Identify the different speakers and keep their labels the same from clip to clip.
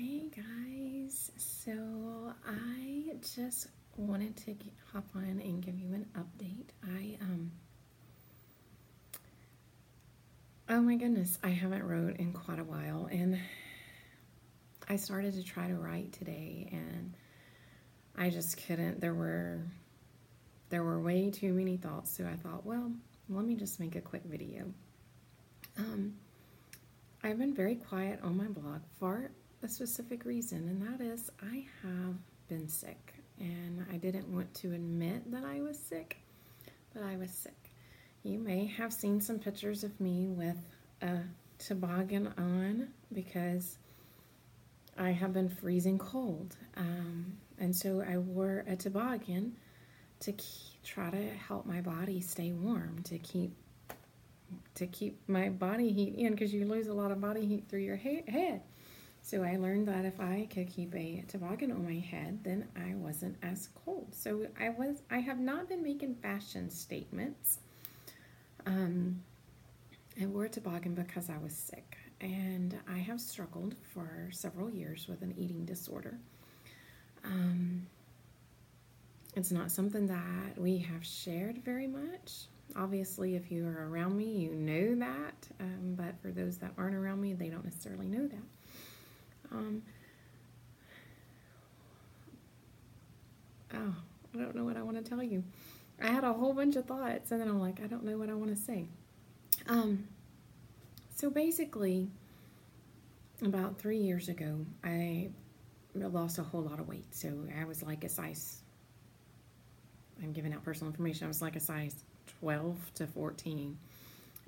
Speaker 1: Hey guys, so I just wanted to hop on and give you an update. Oh my goodness, I haven't wrote in quite a while, and I started to try to write today, and I just couldn't. There were way too many thoughts, so I thought, well, let me just make a quick video. Um, I've been very quiet on my blog for a specific reason, and that is I have been sick, and I didn't want to admit that I was sick, but I was sick. You may have seen some pictures of me with a toboggan on because I have been freezing cold, and so I wore a toboggan to try to help my body stay warm, to keep my body heat in, because you lose a lot of body heat through your head. So I learned that if I could keep a toboggan on my head, then I wasn't as cold. So I have not been making fashion statements. I wore a toboggan because I was sick, and I have struggled for several years with an eating disorder. It's not something that we have shared very much. Obviously, if you are around me, you know that, but for those that aren't around me, they don't necessarily know that. I don't know what I want to tell you. I had a whole bunch of thoughts, and then I'm like, I don't know what I want to say. So basically, about 3 years ago, I lost a whole lot of weight. So I was like a size, I'm giving out personal information, I was like a size 12 to 14,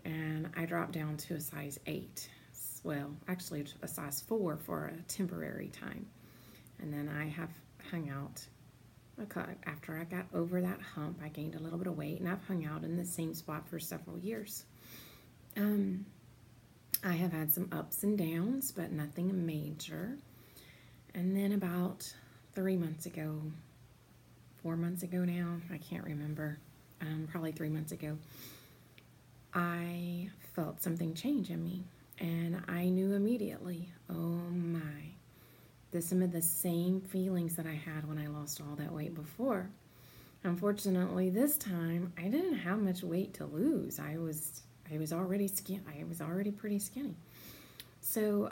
Speaker 1: and I dropped down to a size 8. Well, actually a size 4 for a temporary time. And then I have hung out. After I got over that hump, I gained a little bit of weight, and I've hung out in the same spot for several years. I have had some ups and downs, but nothing major. And then about 3 months ago, 4 months ago now, I can't remember, probably 3 months ago, I felt something change in me, and I knew immediately, oh my, some of the same feelings that I had when I lost all that weight before. Unfortunately, this time I didn't have much weight to lose. I was already I was already pretty skinny. So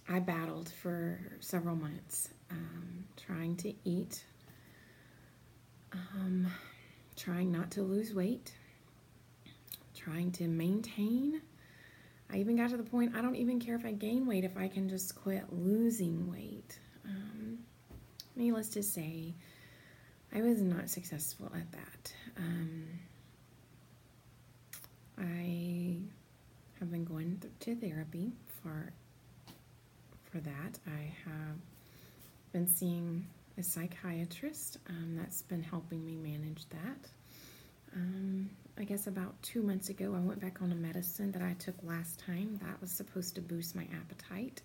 Speaker 1: I battled for several months, trying to eat, trying not to lose weight, trying to maintain. I even got to the point, I don't even care if I gain weight if I can just quit losing weight. Needless to say, I was not successful at that. I have been going to therapy for that. I have been seeing a psychiatrist that's been helping me manage that. I guess about 2 months ago, I went back on a medicine that I took last time that was supposed to boost my appetite.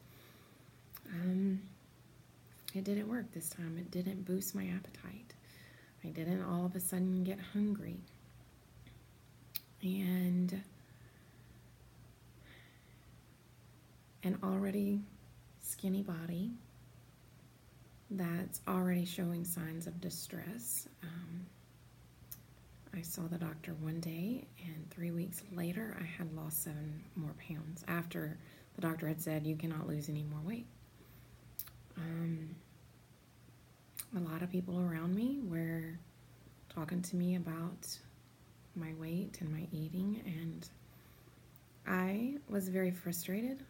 Speaker 1: It didn't work this time. It didn't boost my appetite. I didn't all of a sudden get hungry. And an already skinny body that's already showing signs of distress. I saw the doctor one day, and 3 weeks later, I had lost 7 more pounds after the doctor had said, you cannot lose any more weight. A lot of people around me were talking to me about my weight and my eating, and I was very frustrated.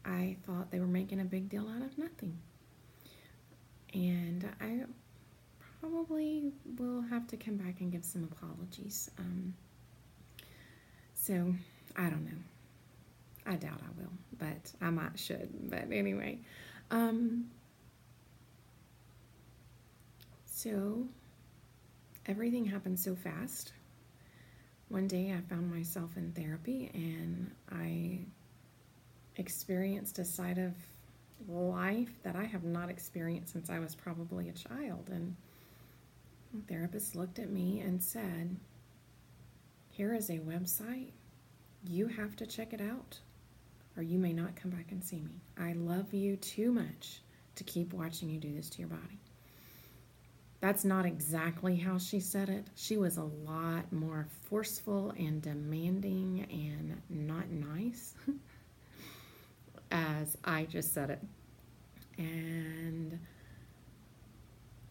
Speaker 1: I thought they were making a big deal out of nothing. And I probably will have to come back and give some apologies. So, I don't know. I doubt I will, but I might should. But anyway, so everything happened so fast. One day I found myself in therapy, and I experienced a side of life that I have not experienced since I was probably a child. And the therapist looked at me and said, here is a website. You have to check it out. or you may not come back and see me. I love you too much to keep watching you do this to your body. That's not exactly how she said it. She was a lot more forceful and demanding and not nice as I just said it. And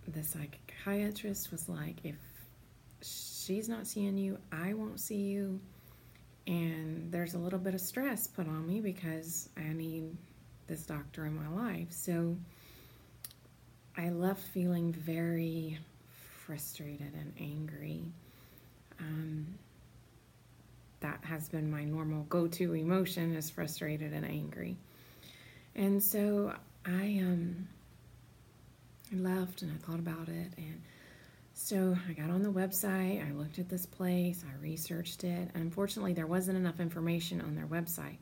Speaker 1: the psychiatrist was like, if she's not seeing you, I won't see you. And there's a little bit of stress put on me because I need this doctor in my life. So I left feeling very frustrated and angry. That has been my normal go-to emotion, is frustrated and angry. And so I left and I thought about it, and so I got on the website, I looked at this place, I researched it. Unfortunately, there wasn't enough information on their website.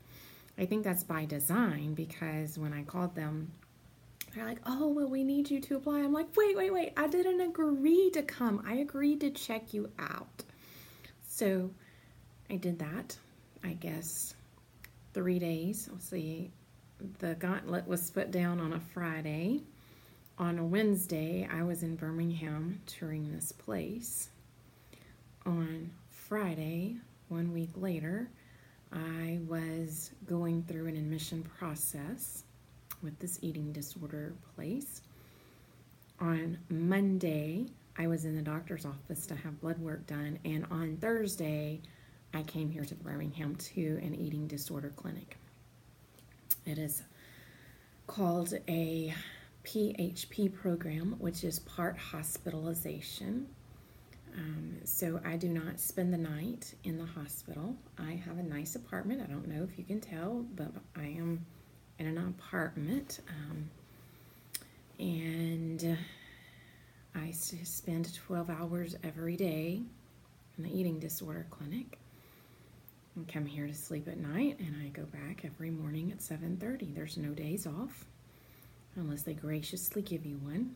Speaker 1: I think that's by design, because when I called them, they're like, oh, well, we need you to apply. I'm like, wait, I didn't agree to come. I agreed to check you out. So I did that, I guess, 3 days. Let's see, the gauntlet was put down on a Friday. On a Wednesday, I was in Birmingham touring this place. On Friday, 1 week later, I was going through an admission process with this eating disorder place. On Monday, I was in the doctor's office to have blood work done, and on Thursday, I came here to Birmingham to an eating disorder clinic. It is called a PHP program, which is part hospitalization. So I do not spend the night in the hospital. I have a nice apartment. I don't know if you can tell, but I am in an apartment. And I spend 12 hours every day in the eating disorder clinic. I come here to sleep at night, and I go back every morning at 7:30. There's no days off, unless they graciously give you one,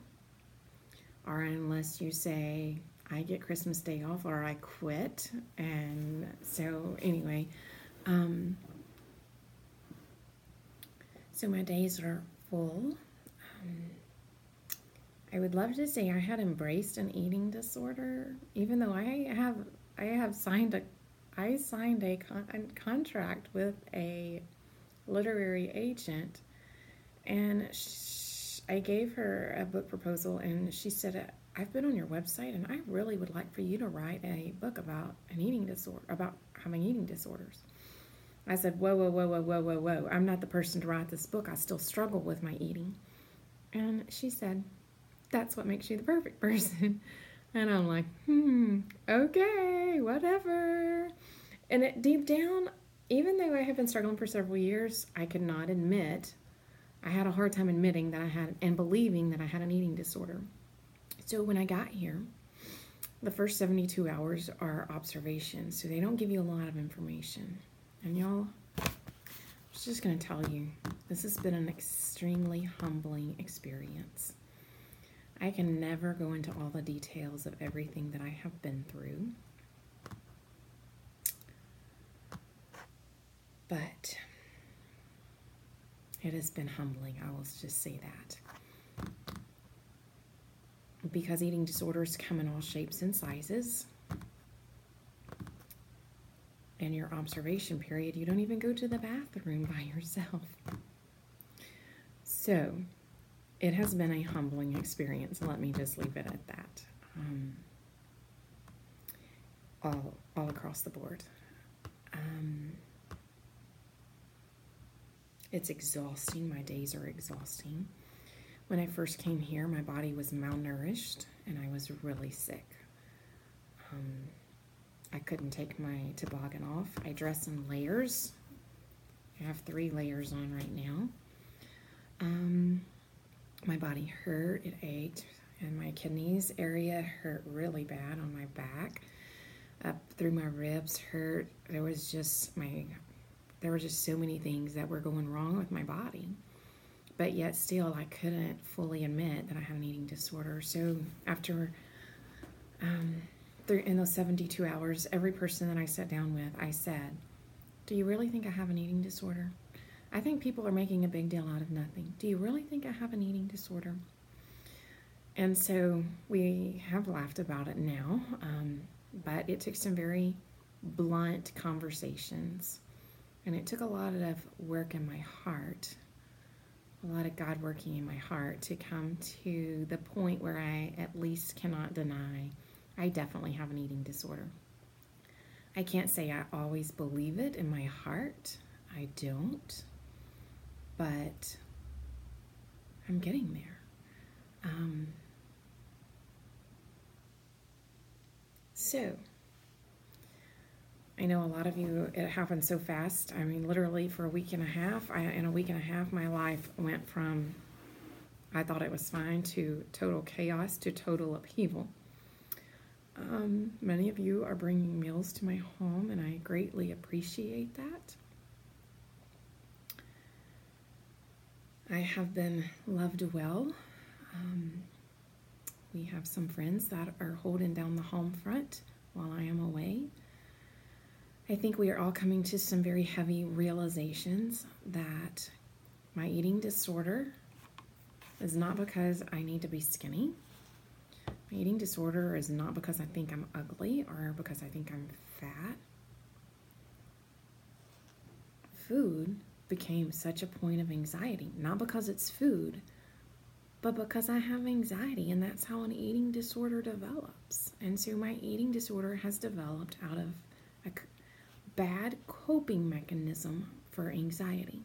Speaker 1: or unless you say, I get Christmas Day off, or I quit. And so anyway, so my days are full. I would love to say I had embraced an eating disorder, even though I signed a contract with a literary agent, and I gave her a book proposal, and she said, I've been on your website, and I really would like for you to write a book about an eating disorder, about having eating disorders. I said, whoa. I'm not the person to write this book. I still struggle with my eating. And she said, that's what makes you the perfect person. And I'm like, okay, whatever. And deep down, even though I have been struggling for several years, I could not admit, I had a hard time admitting that I had, and believing that I had an eating disorder. So when I got here, the first 72 hours are observations, so they don't give you a lot of information. And y'all, I was just going to tell you, this has been an extremely humbling experience. I can never go into all the details of everything that I have been through, but it has been humbling. I will just say that. Because eating disorders come in all shapes and sizes. In your observation period, you don't even go to the bathroom by yourself. So, it has been a humbling experience. Let me just leave it at that. All across the board. It's exhausting. My days are exhausting. When I first came here, my body was malnourished, and I was really sick. I couldn't take my toboggan off. I dress in layers. I have 3 layers on right now. My body hurt, it ached, and my kidneys area hurt really bad on my back. Up through my ribs hurt. There were just so many things that were going wrong with my body. But yet still, I couldn't fully admit that I had an eating disorder. So after, in those 72 hours, every person that I sat down with, I said, do you really think I have an eating disorder? I think people are making a big deal out of nothing. Do you really think I have an eating disorder? And so we have laughed about it now, but it took some very blunt conversations, and it took a lot of work in my heart, a lot of God working in my heart to come to the point where I at least cannot deny I definitely have an eating disorder. I can't say I always believe it in my heart. I don't, but I'm getting there. So, I know a lot of you, it happened so fast. I mean, literally for a week and a half, in a week and a half, my life went from I thought it was fine to total chaos to total upheaval. Many of you are bringing meals to my home, and I greatly appreciate that. I have been loved well. We have some friends that are holding down the home front while I am away. I think we are all coming to some very heavy realizations that my eating disorder is not because I need to be skinny. My eating disorder is not because I think I'm ugly or because I think I'm fat. Food became such a point of anxiety, not because it's food, but because I have anxiety, and that's how an eating disorder develops. And so my eating disorder has developed out of a bad coping mechanism for anxiety.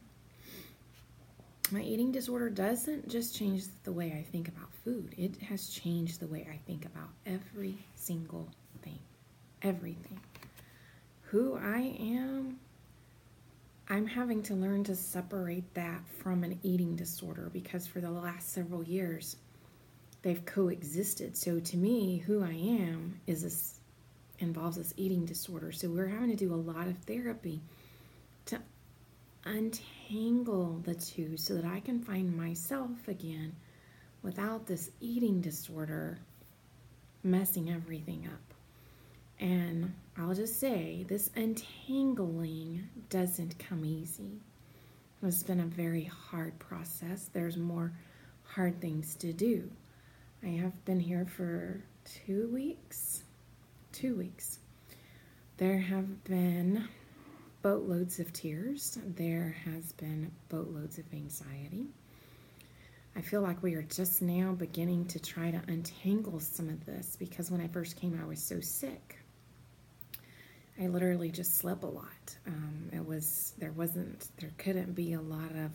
Speaker 1: My eating disorder doesn't just change the way I think about food. It has changed the way I think about every single thing. Everything. Who I am, I'm having to learn to separate that from an eating disorder because for the last several years, they've coexisted. So to me, who I am involves this eating disorder. So we're having to do a lot of therapy to untangle the two so that I can find myself again without this eating disorder messing everything up. And I'll just say, this untangling doesn't come easy. It's been a very hard process. There's more hard things to do. I have been here for 2 weeks. 2 weeks. There have been boatloads of tears. There has been boatloads of anxiety. I feel like we are just now beginning to try to untangle some of this because when I first came, I was so sick. I literally just slept a lot. There couldn't be a lot of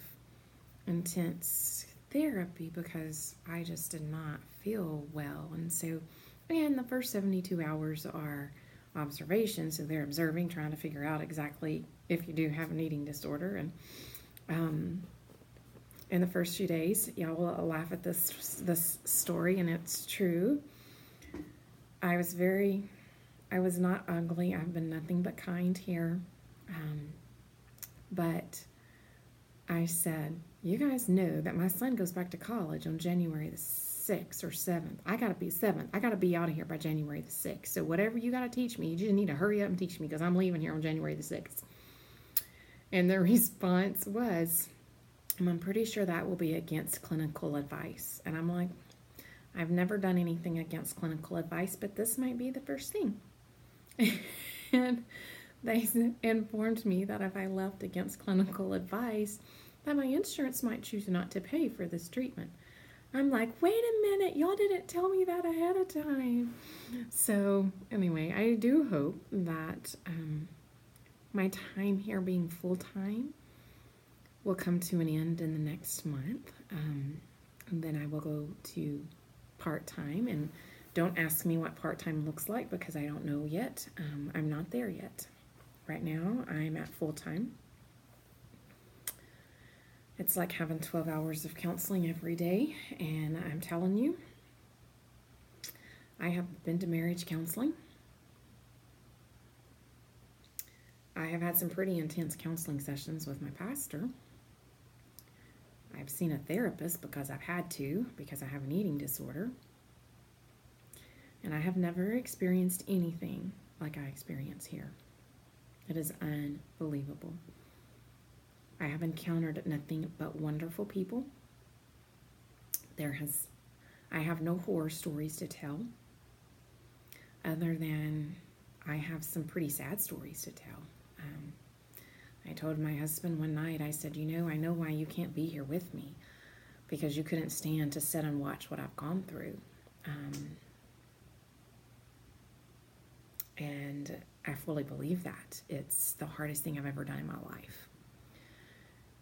Speaker 1: intense therapy because I just did not feel well. And so, and the first 72 hours are observation, so they're observing, trying to figure out exactly if you do have an eating disorder. And in the first few days, y'all will laugh at this story, and it's true. I was not ugly. I've been nothing but kind here. But I said, you guys know that my son goes back to college on January the 6th or 7th. I got to be 7th. I got to be out of here by January the 6th. So whatever you got to teach me, you just need to hurry up and teach me because I'm leaving here on January the 6th. And the response was, I'm pretty sure that will be against clinical advice. And I'm like, I've never done anything against clinical advice, but this might be the first thing. And they informed me that if I left against clinical advice, that my insurance might choose not to pay for this treatment. I'm like, wait a minute, y'all didn't tell me that ahead of time. So anyway, I do hope that my time here being full-time will come to an end in the next month. And then I will go to part-time. And don't ask me what part-time looks like because I don't know yet. I'm not there yet. Right now, I'm at full-time. It's like having 12 hours of counseling every day, and I'm telling you, I have been to marriage counseling. I have had some pretty intense counseling sessions with my pastor. I've seen a therapist because I've had to, because I have an eating disorder. And I have never experienced anything like I experience here. It is unbelievable. I have encountered nothing but wonderful people. I have no horror stories to tell, other than I have some pretty sad stories to tell. I told my husband one night, I said, I know why you can't be here with me, because you couldn't stand to sit and watch what I've gone through. And I fully believe that. It's the hardest thing I've ever done in my life.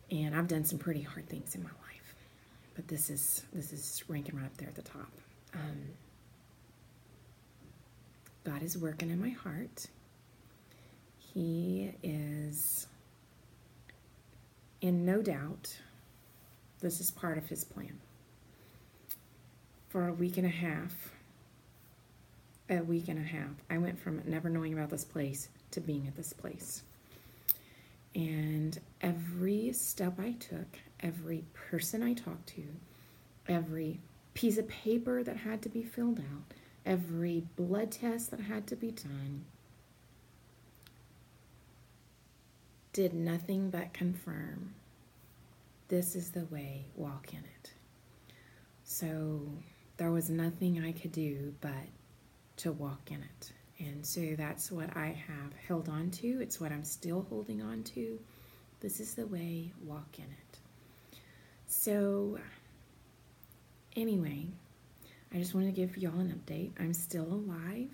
Speaker 1: And I've done some pretty hard things in my life. But this is ranking right up there at the top. God is working in my heart. He is, in no doubt, this is part of his plan. For a week and a half, I went from never knowing about this place to being at this place. And every step I took, every person I talked to, every piece of paper that had to be filled out, every blood test that had to be done, did nothing but confirm this is the way, walk in it. So there was nothing I could do but to walk in it. And so that's what I have held on to. It's what I'm still holding on to. This is the way, walk in it. So anyway, I just wanted to give y'all an update. I'm still alive.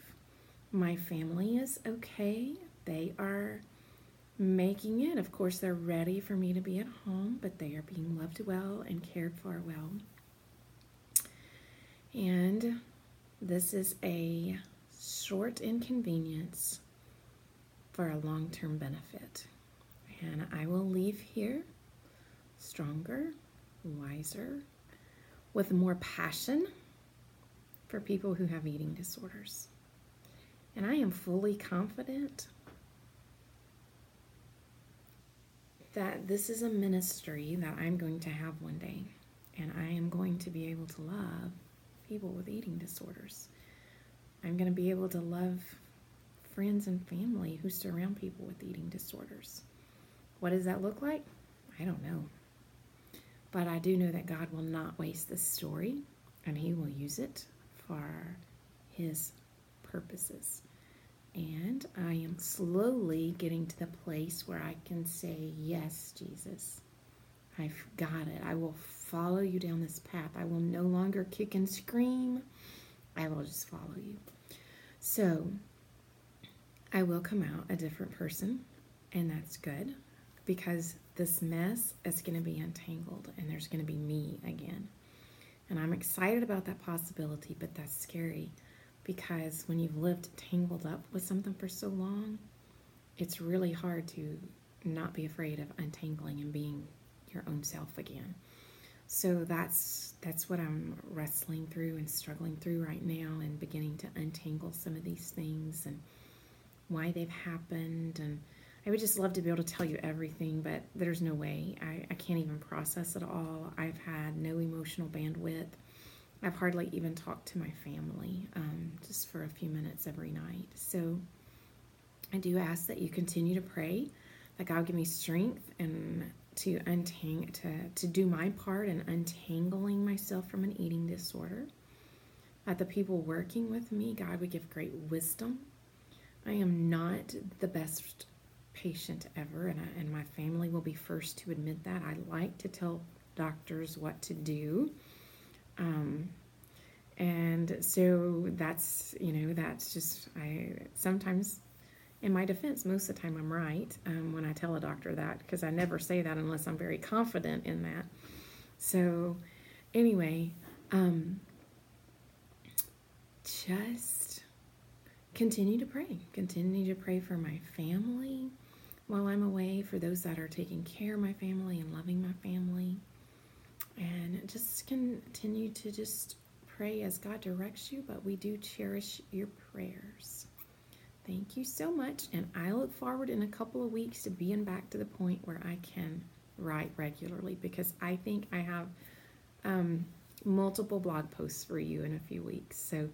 Speaker 1: My family is okay. They are making it. Of course, they're ready for me to be at home, but they are being loved well and cared for well. And this is a short inconvenience for a long-term benefit. And I will leave here stronger, wiser, with more passion for people who have eating disorders. And I am fully confident that this is a ministry that I'm going to have one day. And I am going to be able to love people with eating disorders. I'm going to be able to love friends and family who surround people with eating disorders. What does that look like? I don't know. But I do know that God will not waste this story, and he will use it for his purposes. And I am slowly getting to the place where I can say, yes, Jesus, I've got it. I will follow you down this path. I will no longer kick and scream. I will just follow you. So I will come out a different person, and that's good, because this mess is going to be untangled, and there's going to be me again. And I'm excited about that possibility, but that's scary, because when you've lived tangled up with something for so long, it's really hard to not be afraid of untangling and being your own self again. So that's what I'm wrestling through and struggling through right now, and beginning to untangle some of these things and why they've happened. And I would just love to be able to tell you everything, but there's no way. I can't even process it all. I've had no emotional bandwidth. I've hardly even talked to my family, just for a few minutes every night. So I do ask that you continue to pray that God give me strength and to do my part in untangling myself from an eating disorder. That the people working with me, God would give great wisdom. I am not the best patient ever, and my family will be first to admit that. I like to tell doctors what to do. And so that's just, sometimes, in my defense, most of the time I'm right when I tell a doctor that, because I never say that unless I'm very confident in that. So anyway, just continue to pray. Continue to pray for my family while I'm away, for those that are taking care of my family and loving my family. And just continue to just pray as God directs you, but we do cherish your prayers. Thank you so much, and I look forward in a couple of weeks to being back to the point where I can write regularly, because I think I have multiple blog posts for you in a few weeks. So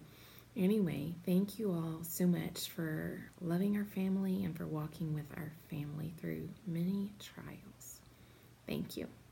Speaker 1: anyway, thank you all so much for loving our family and for walking with our family through many trials. Thank you.